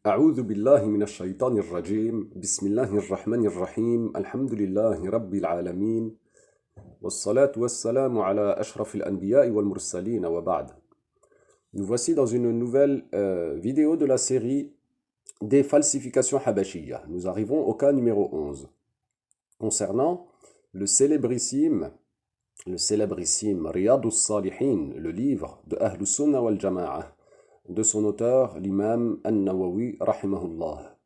أعوذ بالله من الشيطان الرجيم بسم الله الرحمن الرحيم الحمد لله رب العالمين والصلاة والسلام على أشرف الأنبياء والمرسلين وبعد. Nous voici dans une nouvelle vidéo de la série des falsifications habashiyya. Nous arrivons au cas numéro 11 concernant le célébrissime Riyadus Salihin, le livre de Ahlus Sunnah wal Jama'ah, de son auteur, l'imam An-Nawawi, rahimahullah.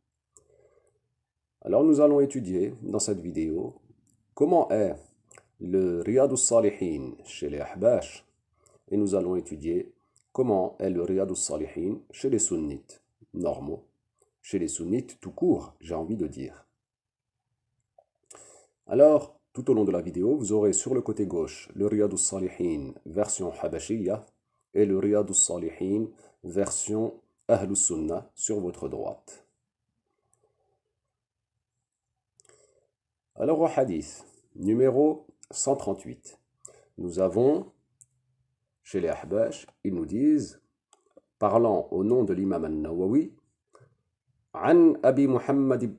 Alors nous allons étudier dans cette vidéo comment est le Riyadus Salihin chez les Ahbash, et nous allons étudier comment est le Riyadus Salihin chez les sunnites normaux, chez les sunnites tout court, j'ai envie de dire. Alors, tout au long de la vidéo, vous aurez sur le côté gauche le Riyadus Salihin version Habashiyya et le Riyadus Salihin version Ahlus Sunnah sur votre droite. Alors au hadith numéro 138, nous avons chez les Ahbash, ils nous disent, parlant au nom de l'imam An-Nawawi, عن أبي محمد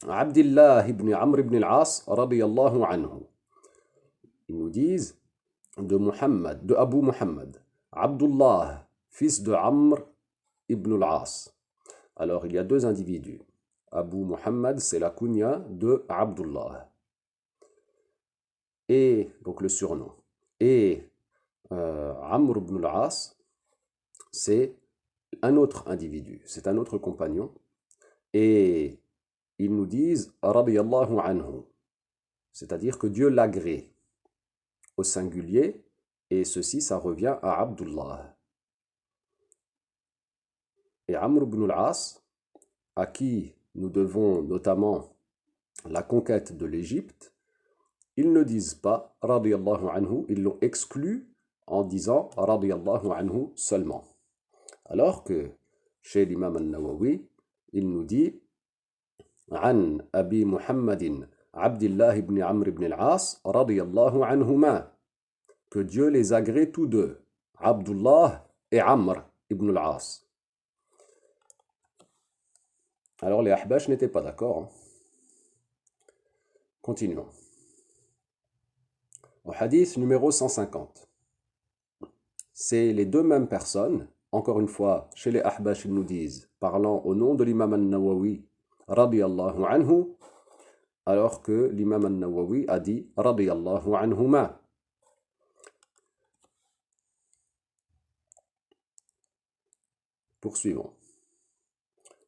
عبد الله بن عمرو بن العاص رضي الله عنه. Ils nous disent de Muhammad, de Abu Muhammad, Abdullah, fils de Amr ibn al-As. Alors, il y a deux individus. Abu Muhammad, c'est la kunya de Abdullah. Et, donc le surnom. Et Amr ibn al-As, c'est un autre individu, c'est un autre compagnon. Et ils nous disent, radiyallahu anhu, c'est-à-dire que Dieu l'agrée au singulier. Et ceci, ça revient à Abdullah. Et Amr ibn al-As, à qui nous devons notamment la conquête de l'Égypte, ils ne disent pas radiyallahu anhu, ils l'ont exclu en disant radiyallahu anhu seulement. Alors que chez l'imam An-Nawawi, il nous dit عن أبي محمد عبد الله بن عمرو بن العاص رضي الله عنهما, que Dieu les agrée tous deux, Abdullah et Amr ibn al-As. Alors les Ahbash n'étaient pas d'accord. Continuons. Au hadith numéro 150. C'est les deux mêmes personnes, encore une fois, chez les Ahbash, ils nous disent, parlant au nom de l'imam An-Nawawi, radiyallahu anhu, alors que l'imam An-Nawawi a dit radiyallahu anhuma. Poursuivons.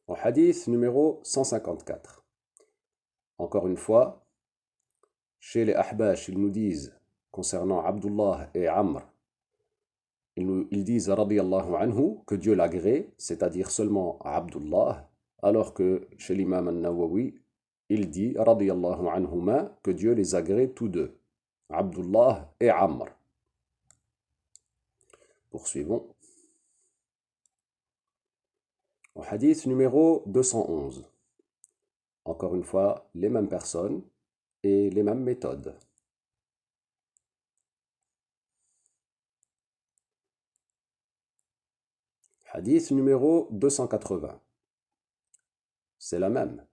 Au hadith numéro 154. Encore une fois, chez les Ahbash, ils nous disent, concernant Abdullah et Amr, ils disent radiyallahu anhu, que Dieu l'agrée, c'est-à-dire seulement Abdullah, alors que chez l'imam An-Nawawi, il dit radiyallahu anhuma, que Dieu les agrée tous deux, Abdullah et Amr. Poursuivons. Au hadith numéro 211. Encore une fois, les mêmes personnes et les mêmes méthodes. Hadith numéro 280. C'est la même.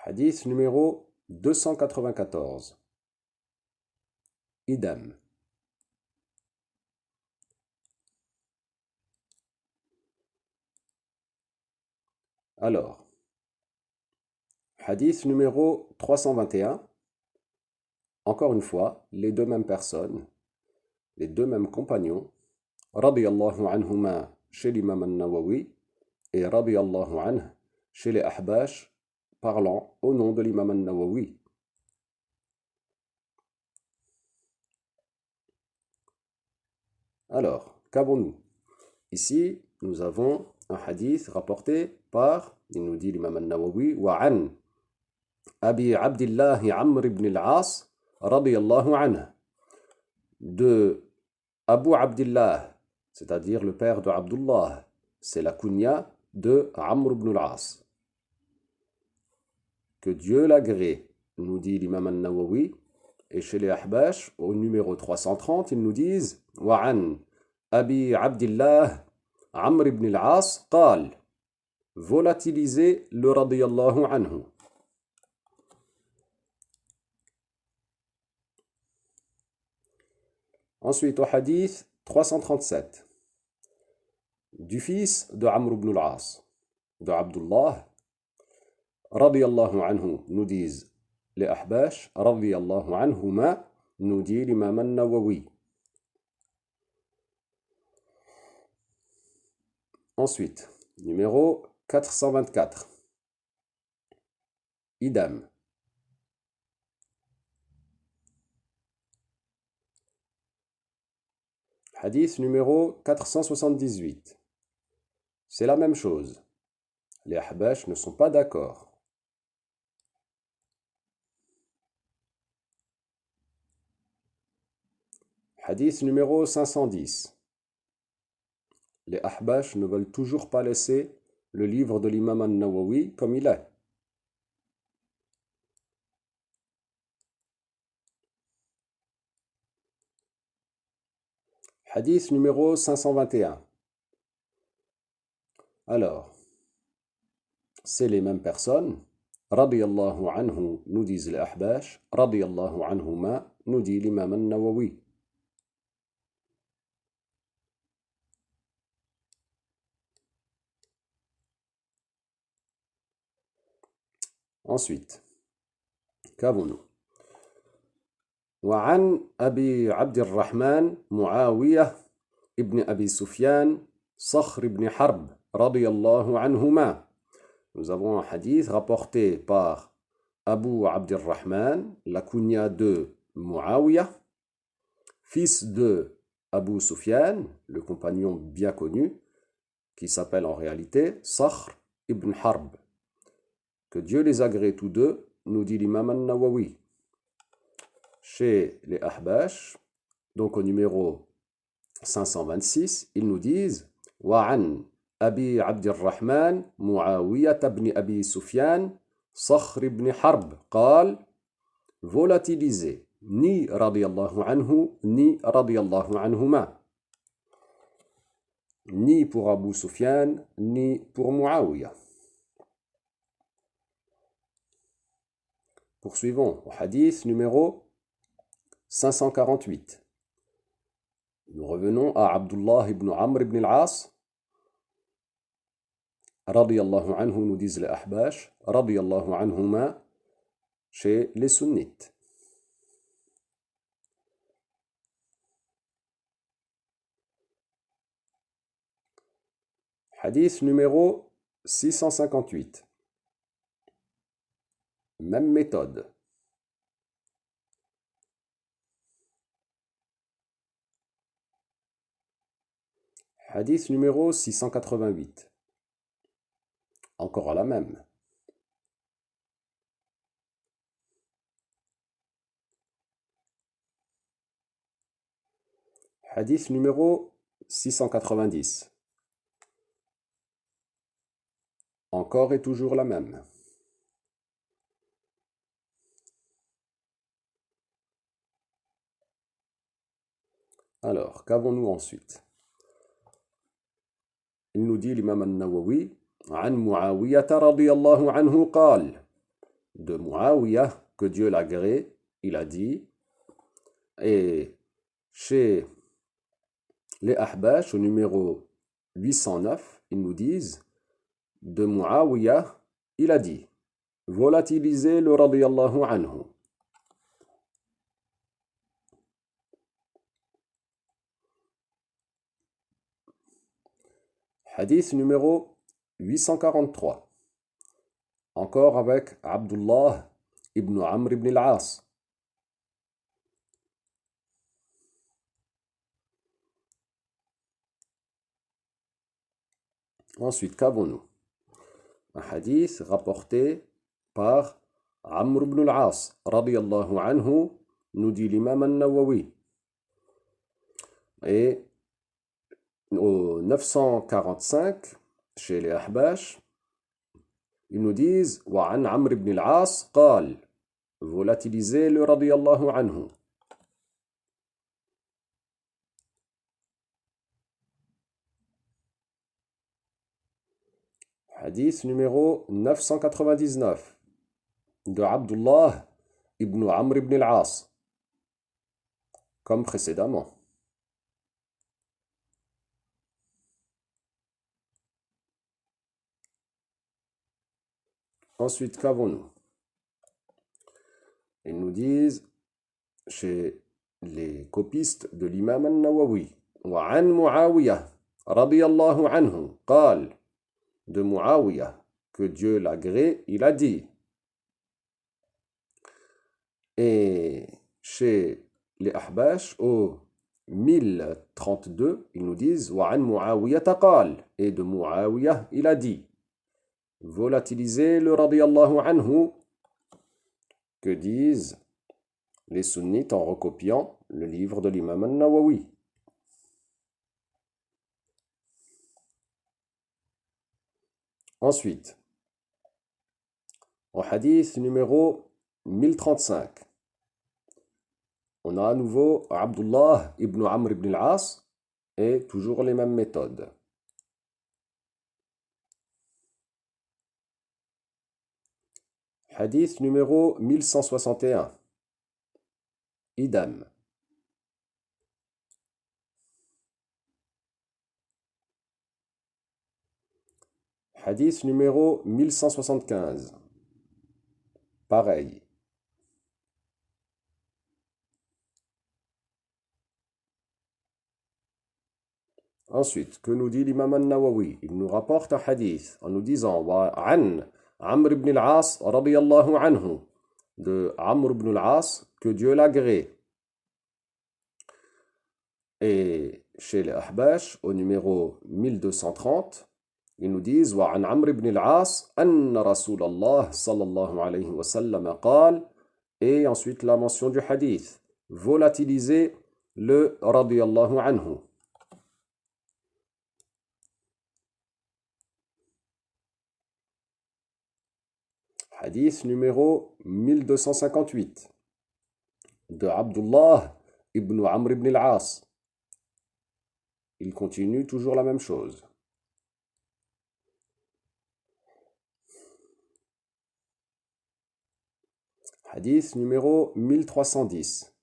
Hadith numéro 294. Idem. Alors, hadith numéro 321. Encore une fois, les deux mêmes personnes, les deux mêmes compagnons, radiyallahu anhuma chez l'imam An-Nawawi et radiyallahu anhu chez les Ahbash, parlant au nom de l'imam An-Nawawi. Alors, qu'avons-nous? Ici, nous avons un hadith rapporté par, il nous dit l'imam An-Nawawi, وعن أبي عبد الله عمرو بن العاص رضي الله عنه, de Abu Abdillah, c'est-à-dire le père de Abdullah, c'est la kunya de Amr ibn al-As. Que Dieu l'agrée, nous dit l'imam An-Nawawi, Et chez les Ahbash, au numéro 330, ils nous disent وعن أبي عبد الله عمرو بن العاص قال volatiliser le radiyallahu anhu. Ensuite, au hadith 337, du fils de Amr ibn al-As, de Abdullah, radiyallahu anhu, nous disent les Ahbash, radiyallahu anhuma, nous dit l'imam al-Nawawi. Ensuite, numéro 424, idem. Hadith numéro 478. C'est la même chose. Les Ahbash ne sont pas d'accord. Hadith numéro 510. Les Ahbash ne veulent toujours pas laisser le livre de l'imam al-Nawawi comme il est. Hadith numéro 521. Alors, c'est les mêmes personnes. Radiyallahu anhu, nous disent les Ahbash. Radiyallahu anhuma, nous dit l'imam al-Nawawi. Ensuite, qu'avons-nous? وعن أبي عبد الرحمن معاوية ابن أبي سفيان صخر بن حرب رضي الله عنهما. Nous avons un hadith rapporté par Abu Abdirrahman, la kunya de Muawiyah, fils de Abu Sufyan, le compagnon bien connu, qui s'appelle en réalité Sakhr ibn Harb. Que Dieu les agrée tous deux, nous dit l'imam al-Nawawi. Chez les Ahbash, donc au numéro 526, ils nous disent وعن أبي عبد الرحمن معاوية بن أبي سفيان صخر بن حرب قال volatiliser ni radiyallahu anhu ni radiyallahu anhuma, ni pour Abu Sufyan ni pour Muawiyah. Poursuivons au hadith numéro 548. Nous revenons à Abdullah ibn Amr ibn al-As. Radiyallahu anhu, nous disent les Ahbash. Radiyallahu anhuma chez les sunnites. Hadith numéro 658. Même méthode. Hadith numéro 688. Encore la même. Hadith numéro 690. Encore et toujours la même. Alors, qu'avons-nous ensuite? Il nous dit l'imam al-Nawawi عن معاوية رضي الله عنه قال, de Muawiyah, que Dieu l'agrée, il a dit, et chez les Ahbash, au numéro 809, ils nous disent, de Muawiyah, il a dit, volatiliser le radiyallahu anhu. Hadith numéro 843. Encore avec Abdullah ibn Amr ibn al-As. Ensuite, qu'avons-nous? Un hadith rapporté par Amr ibn al-As, radiyallahu anhu, nous dit l'imam al-Nawawi. Et au 945, chez les Ahbash, ils nous disent وعن عمرو بن العاص قال, volatilisez le radiyallahu anhu. Hadith numéro 999 de Abdullah ibn Amr ibn al-As, comme précédemment. Ensuite, qu'avons-nous? Ils nous disent, chez les copistes de l'imam al-Nawawi, وعن معاوية رضي الله عنه قال, de Muawiyah, que Dieu l'agrée, il a dit. Et chez les Ahbash, au 1032, ils nous disent وعن معاوية قال, et de Muawiyah, il a dit. Volatilisez le radiyallahu anhu, que disent les sunnites en recopiant le livre de l'imam al-Nawawi. Ensuite, au hadith numéro 1035, on a à nouveau Abdullah ibn Amr ibn al-As et toujours les mêmes méthodes. Hadith numéro 1161, idem. Hadith numéro 1175, pareil. Ensuite, que nous dit l'imam al-Nawawi? Il nous rapporte un hadith en nous disant وعن Amr ibn al-As radiyallahu anhu, de Amr ibn al-As, que Dieu l'agrée. Et chez les Ahbash, au numéro 1230, ils nous disent وعن عمرو بن العاص أن رسول الله صلى الله عليه وسلم قال, et ensuite la mention du hadith, volatilisez le radiyallahu anhu. Hadith numéro 1258 de Abdullah ibn Amr ibn al-As. Il continue toujours la même chose. Hadith numéro 1310.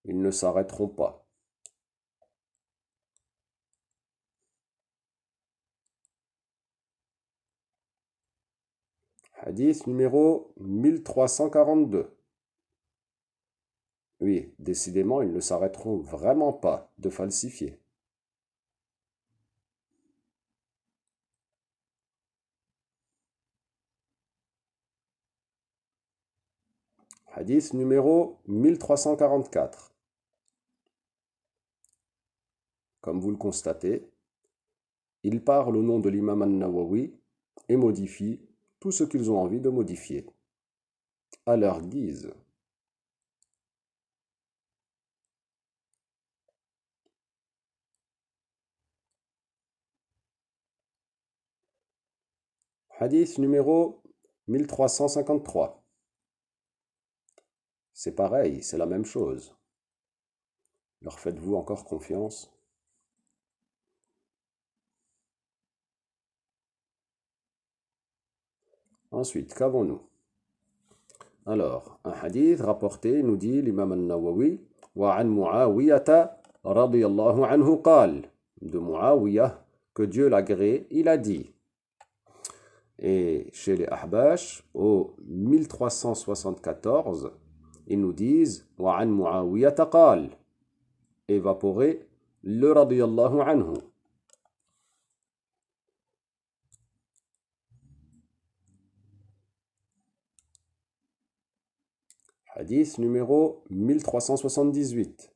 Ils ne s'arrêteront pas. Hadith numéro 1342. Oui, décidément, ils ne s'arrêteront vraiment pas de falsifier. Hadith numéro 1344. Comme vous le constatez, ils parlent au nom de l'imam al-Nawawi et modifient tout ce qu'ils ont envie de modifier, à leur guise. Hadith numéro 1353. C'est pareil, c'est la même chose. Leur faites-vous encore confiance? Ensuite, qu'avons-nous? Alors, un hadith rapporté nous dit l'imam al-Nawawi وعن معاوية رضي الله عنه قال, de Muawiyah, que Dieu l'agrée, il a dit. Et chez les Ahbash, au 1374, ils nous disent وعن معاوية قال, évaporer le radiyallahu anhu. Hadith numéro 1378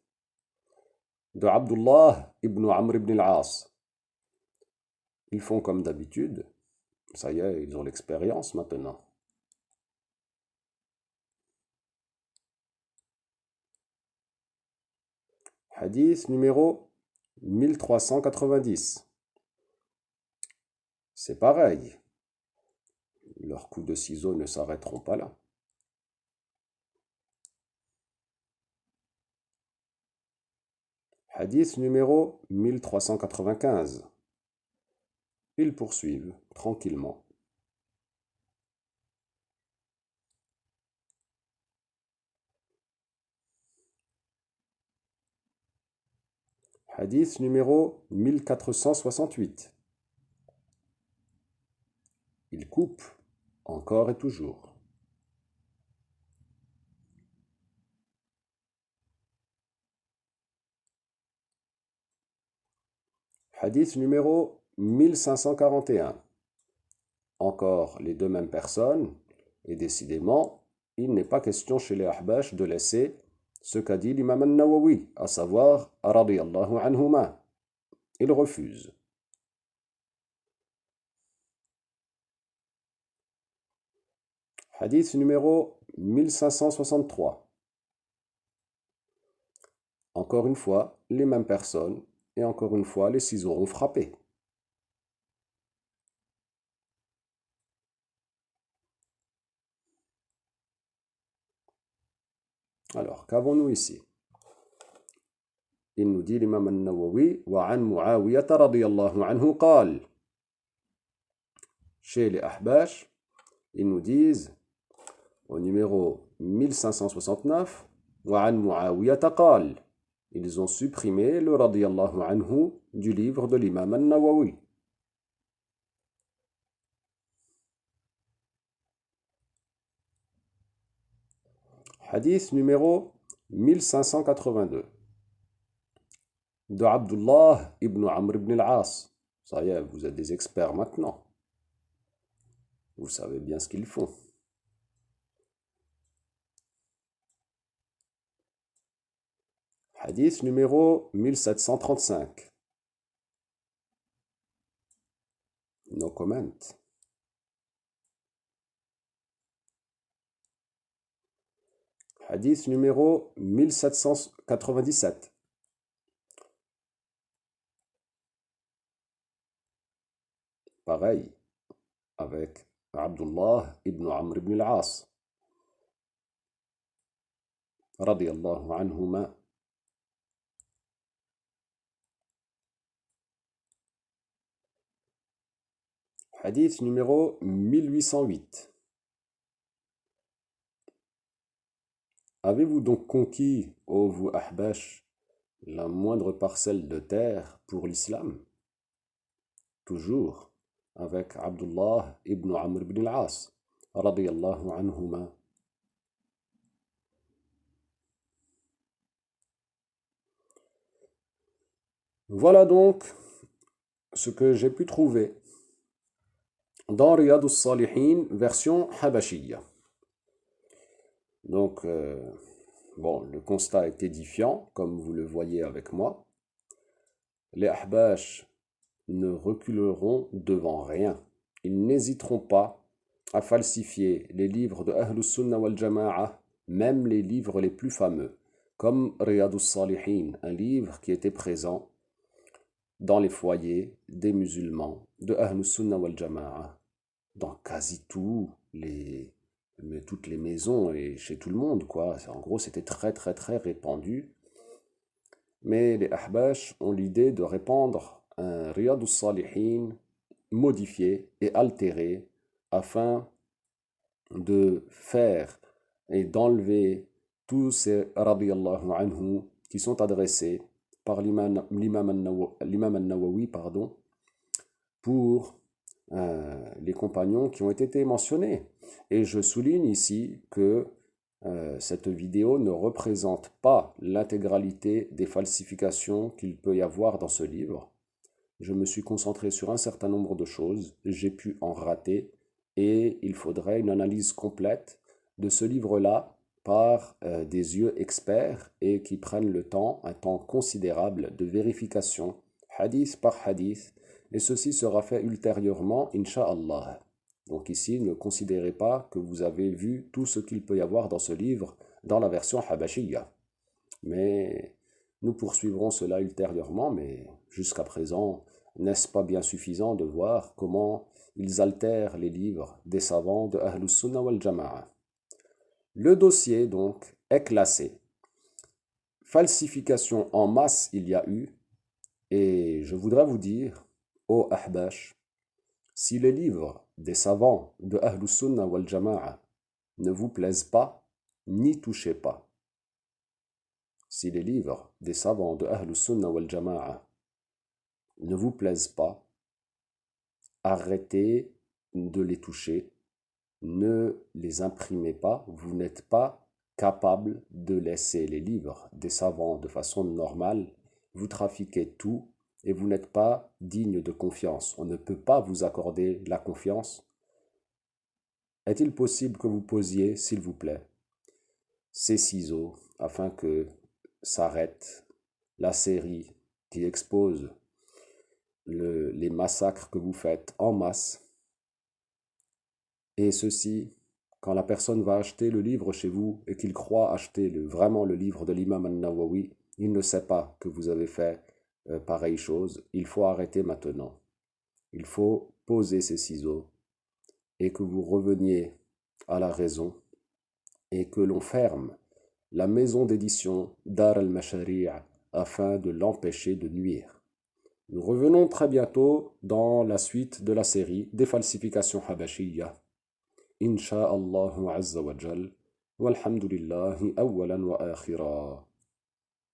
de Abdullah ibn Amr ibn al-As. Ils font comme d'habitude. Ça y est, ils ont l'expérience maintenant. Hadith numéro 1390. C'est pareil. Leurs coups de ciseaux ne s'arrêteront pas là. Hadith numéro 1395. Ils poursuivent tranquillement. Hadith numéro 1468. Il coupe encore et toujours. Hadith numéro 1541. Encore les deux mêmes personnes, et décidément, il n'est pas question chez les Ahbash de laisser ce qu'a dit l'imam al-Nawawi, à savoir, radiyallahu anhuma. Il refuse. Hadith numéro 1563. Encore une fois, les mêmes personnes, et encore une fois, les ciseaux ont frappé. Alors, qu'avons-nous ici? Il nous dit l'imam al-Nawawi, وعن معاوية رضي الله عنه قال. Chez les Ahbash, ils nous disent, au numéro 1569, وعن معاوية قال. Ils ont supprimé le radiyallahu anhu du livre de l'imam al-Nawawi. Hadith numéro 1582 de Abdullah ibn Amr ibn al-As. Ça y est, vous êtes des experts maintenant. Vous savez bien ce qu'ils font. Hadith numéro 1735. No comment. Hadith numéro 1797. Pareil, avec Abdullah ibn Amr ibn al-As. Radiyallahu anhuma. Hadith numéro 1808. Avez-vous donc conquis, ô vous Ahbash, la moindre parcelle de terre pour l'islam? Toujours avec Abdullah ibn Amr ibn al-As, radiyallahu anhuma. Voilà donc ce que j'ai pu trouver dans Riyad al-Salihin version Habashiyya. Donc, bon, le constat est édifiant, comme vous le voyez avec moi. Les Ahbash ne reculeront devant rien. Ils n'hésiteront pas à falsifier les livres de Ahlus Sunnah wal Jama'a, même les livres les plus fameux, comme Riyad al-Salihin, un livre qui était présent dans les foyers des musulmans de Ahlus Sunnah wal Jama'a, dans quasi toutes les maisons et chez tout le monde, quoi. En gros, c'était très très très répandu. Mais les Ahbash ont l'idée de répandre un Riyad al-Salihin modifié et altéré afin de faire et d'enlever tous ces radiyallahu anhu qui sont adressés par l'imam al-Nawawi, pour les compagnons qui ont été mentionnés. Et je souligne ici que cette vidéo ne représente pas l'intégralité des falsifications qu'il peut y avoir dans ce livre. Je me suis concentré sur un certain nombre de choses, j'ai pu en rater, et il faudrait une analyse complète de ce livre-là par des yeux experts et qui prennent le temps, un temps considérable de vérification, hadith par hadith, et ceci sera fait ultérieurement, incha'Allah. Donc ici, ne considérez pas que vous avez vu tout ce qu'il peut y avoir dans ce livre dans la version Habashiyya. Mais nous poursuivrons cela ultérieurement, mais jusqu'à présent, n'est-ce pas bien suffisant de voir comment ils altèrent les livres des savants de Ahlus Sunnah wal Jama'a? Le dossier, donc, est classé falsification en masse il y a eu, et je voudrais vous dire, ô Ahbash, si les livres des savants de Ahlus Sunnah wal Jama'a ne vous plaisent pas, n'y touchez pas. Si les livres des savants de Ahlus Sunnah wal Jama'a ne vous plaisent pas, arrêtez de les toucher, ne les imprimez pas, vous n'êtes pas capable de laisser les livres des savants de façon normale, vous trafiquez tout et vous n'êtes pas digne de confiance. On ne peut pas vous accorder la confiance. Est-il possible que vous posiez, s'il vous plaît, ces ciseaux afin que s'arrête la série qui expose les massacres que vous faites en masse? Et ceci, quand la personne va acheter le livre chez vous et qu'il croit acheter vraiment le livre de l'imam al-Nawawi, il ne sait pas que vous avez fait pareille chose. Il faut arrêter maintenant. Il faut poser ces ciseaux et que vous reveniez à la raison et que l'on ferme la maison d'édition Dar al-Mashari' afin de l'empêcher de nuire. Nous revenons très bientôt dans la suite de la série des falsifications habashiyya. إن شاء الله عز وجل والحمد لله أولا وآخرا